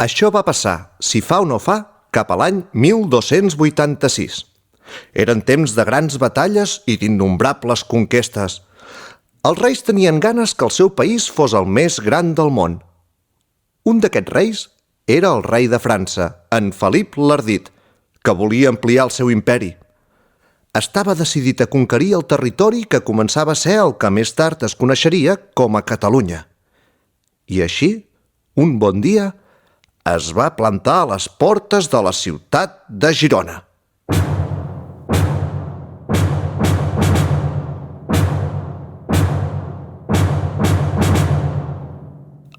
Això va passar, si fa o no fa, cap a l'any 1286. Eren temps de grans batalles i d'innombrables conquestes. Els reis tenien ganes que el seu país fos el més gran del món. Un d'aquests reis era el rei de França, en Felip l'Ardit, que volia ampliar el seu imperi. Estava decidit a conquerir el territori que començava a ser el que més tard es coneixeria com a Catalunya. I així, un bon dia, es va plantar a les portes de la ciutat de Girona.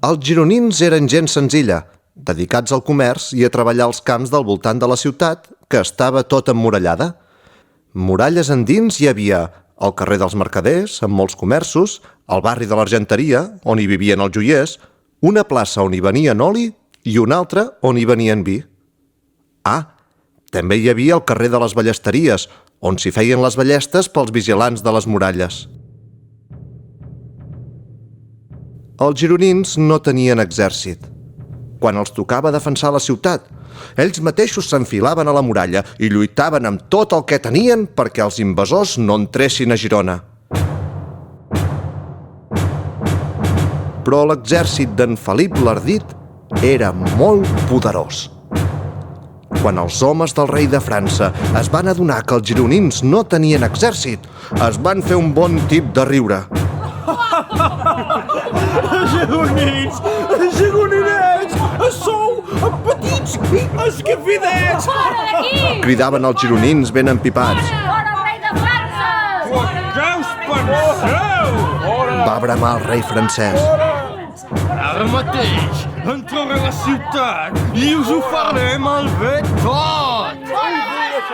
Els gironins eren gent senzilla, dedicats al comerç i a treballar als camps del voltant de la ciutat, que estava tot emmurallada. Muralles endins hi havia el carrer dels mercaders, amb molts comerços, el barri de l'Argenteria, on hi vivien els joiers, una plaça on hi venien oli i una altra on hi venien vi. També hi havia el carrer de les ballesteries, on s'hi feien les ballestes pels vigilants de les muralles. Els gironins no tenien exèrcit. Quan els tocava defensar la ciutat, ells mateixos s'enfilaven a la muralla i lluitaven amb tot el que tenien perquè els invasors no entressin a Girona. Però l'exèrcit d'en Felip l'Ardit era molt poderós. Quan els homes del rei de França es van adonar que els gironins no tenien exèrcit, es van fer un bon tip de riure. Gironins, gironinets, sou petits escafidets! Fora d'aquí! Cridaven els gironins ben empipats. Fora el rei de França! Què us penseu? Va bramar el rei francès. Ara mateix entraré a la ciutat i us ho faré malbé tot!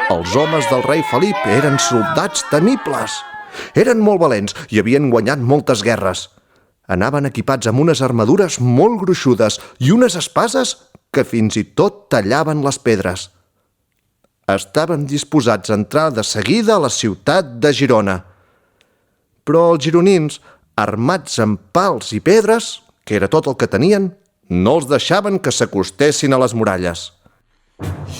Els homes del rei Felip eren soldats temibles. Eren molt valents i havien guanyat moltes guerres. Anaven equipats amb unes armadures molt gruixudes i unes espases que fins i tot tallaven les pedres. Estaven disposats a entrar de seguida a la ciutat de Girona. Però els gironins, armats amb pals i pedres, que era tot el que tenien, no els deixaven que s'acostessin a les muralles.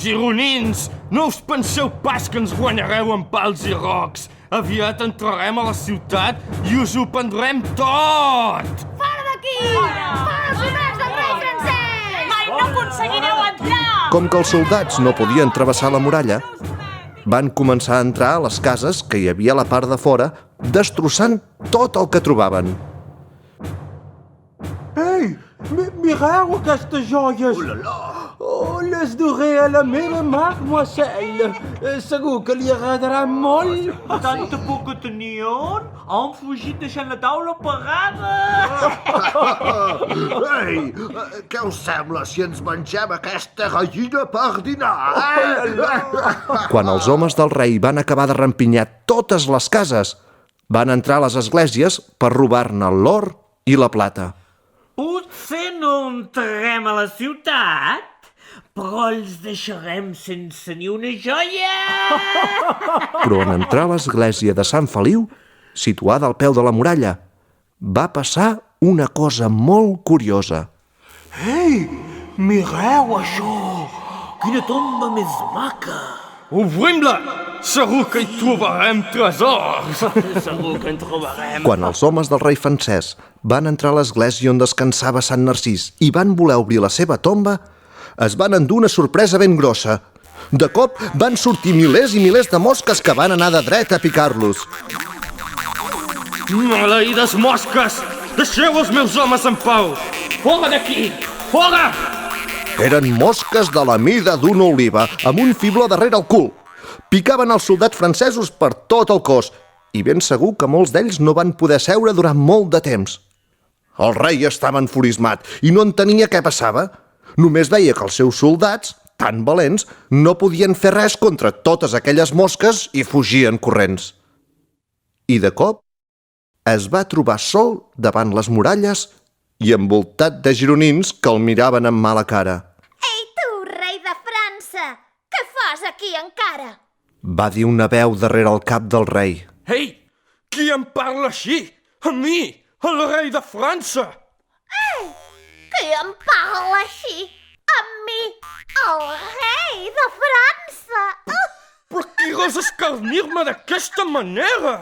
Gironins, no us penseu pas que ens guanyareu amb pals i rocs. Aviat entrarem a la ciutat i us ho prendrem tot! Fora d'aquí! Fora els soldats del rei francès! Mai no aconseguireu entrar! Com que els soldats no podien travessar la muralla, van començar a entrar a les cases que hi havia a la part de fora, destrossant tot el que trobaven. Ei, mireu aquestes joies! Les duré a la meva mademoiselle. Segur que li agradarà molt. Tanta por que tenien, han fugit deixant la taula pagada. Ei, què us sembla si ens mengem aquesta gallina per dinar, Quan els homes del rei van acabar de rampinyar totes les cases, van entrar a les esglésies per robar-ne l'or i la plata. Potser no entrarem a la ciutat, però els deixarem sense ni una joia. Però en entrar a l'església de Sant Feliu, situada al peu de la muralla, va passar una cosa molt curiosa. Ei, mireu això! Quina tomba més maca. Obrim-la! Segur que hi trobarem tresors! Segur que en trobarem. Quan els homes del rei francès van entrar a l'església on descansava Sant Narcís i van voler obrir la seva tomba, es van endur una sorpresa ben grossa. De cop van sortir milers i milers de mosques que van anar de dret a picar-los. Maleïdes mosques! Deixeu els meus homes en pau! Fora d'aquí! Fora! Eren mosques de la mida d'una oliva, amb un fibló darrere el cul. Picaven els soldats francesos per tot el cos, i ben segur que molts d'ells no van poder seure durant molt de temps. El rei estava enfurismat i no entenia què passava. Només veia que els seus soldats, tan valents, no podien fer res contra totes aquelles mosques i fugien corrents. I de cop es va trobar sol davant les muralles i envoltat de gironins que el miraven amb mala cara. Ei, tu, rei de França! Què fas aquí encara? Va dir una veu darrere el cap del rei. Ei, qui em parla així? A mi, el rei de França! Qui em parla així? amb mi, el rei de França. Però qui gosa escarnir-me d'aquesta manera?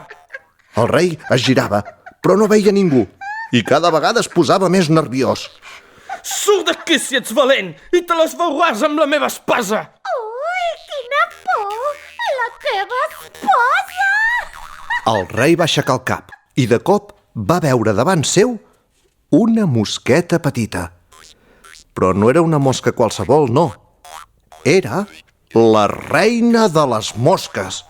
El rei es girava, però no veia ningú, i cada vegada es posava més nerviós. Surt d'aquí si ets valent i te les veuràs amb la meva espasa. Ui, quina por! La teva esposa! El rei va aixecar el cap i de cop va veure davant seu una mosqueta petita. Però no era una mosca qualsevol, no. Era la reina de les mosques.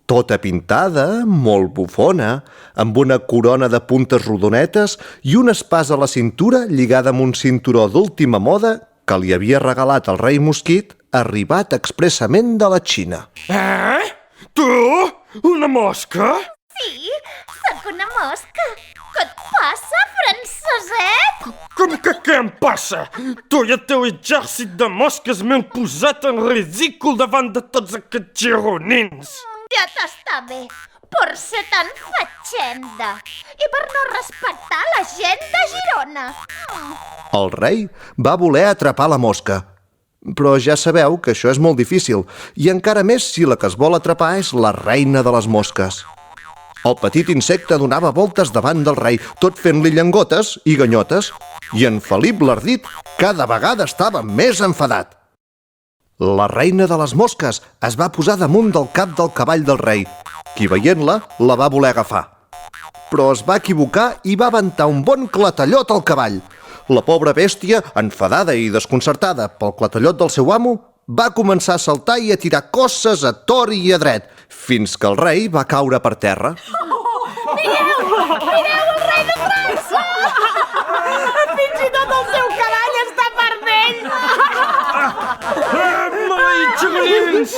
Tota pintada, molt bufona, amb una corona de puntes rodonetes i una espasa a la cintura lligada amb un cinturó d'última moda que li havia regalat el rei mosquit arribat expressament de la Xina. Tu? Una mosca? Sí, sóc una mosca. Què et passa, franceset? Com que què em passa? Tu i el teu exèrcit de mosques m'heu posat en ridícul davant de tots aquests gironins. Ja t'està bé, per ser tan fatxenda i per no respectar la gent de Girona. El rei va voler atrapar la mosca, però ja sabeu que això és molt difícil, i encara més si la que es vol atrapar és la reina de les mosques. El petit insecte donava voltes davant del rei, tot fent-li llengotes i ganyotes, i en Felip l'Ardit cada vegada estava més enfadat. La reina de les mosques es va posar damunt del cap del cavall del rei, qui veient-la la va voler agafar. Però es va equivocar i va aventar un bon clatellot al cavall. La pobra bèstia, enfadada i desconcertada pel clatellot del seu amo, va començar a saltar i a tirar cosses a tor i a dret, fins que el rei va caure per terra. Mireu el rei de França! Fins i tot el seu cavall està perdent! Maleïts gironins!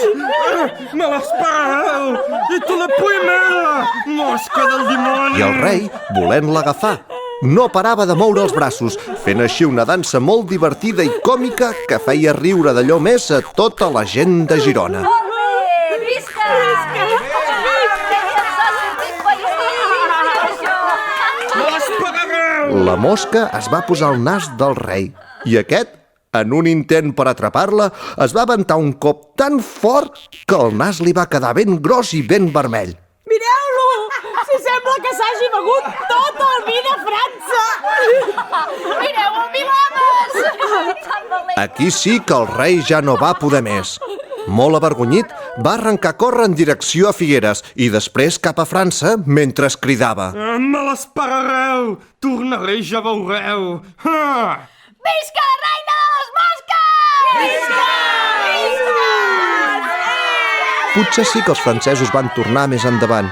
Me l'espereu! I tu la primera! Mosca del dimoni! I el rei, volent-la agafar, no parava de moure els braços, fent així una dansa molt divertida i còmica que feia riure d'allò més a tota la gent de Girona. Visca! Me l'esperareu! La mosca es va posar al nas del rei i aquest, en un intent per atrapar-la, es va aventar un cop tan fort que el nas li va quedar ben gros i ben vermell. Mireu-lo! Si sembla que s'hagi begut tot el vi de França! Mireu el Vilames! Aquí sí que el rei ja no va poder més. Molt avergonyit, va arrencar a córrer en direcció a Figueres i després cap a França mentre cridava. Me l'esperareu! Tornaré, ja veureu! Visca la reina de les mosques! Visca! Potser sí que els francesos van tornar més endavant,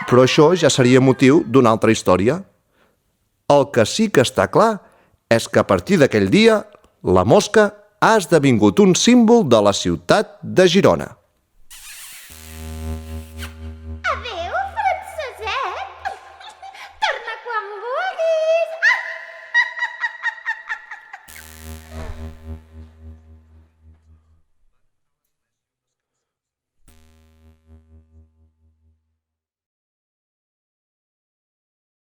però això ja seria motiu d'una altra història. El que sí que està clar és que a partir d'aquell dia la mosca ha esdevingut un símbol de la ciutat de Girona. Adéu, franceset! Torna quan vulguis!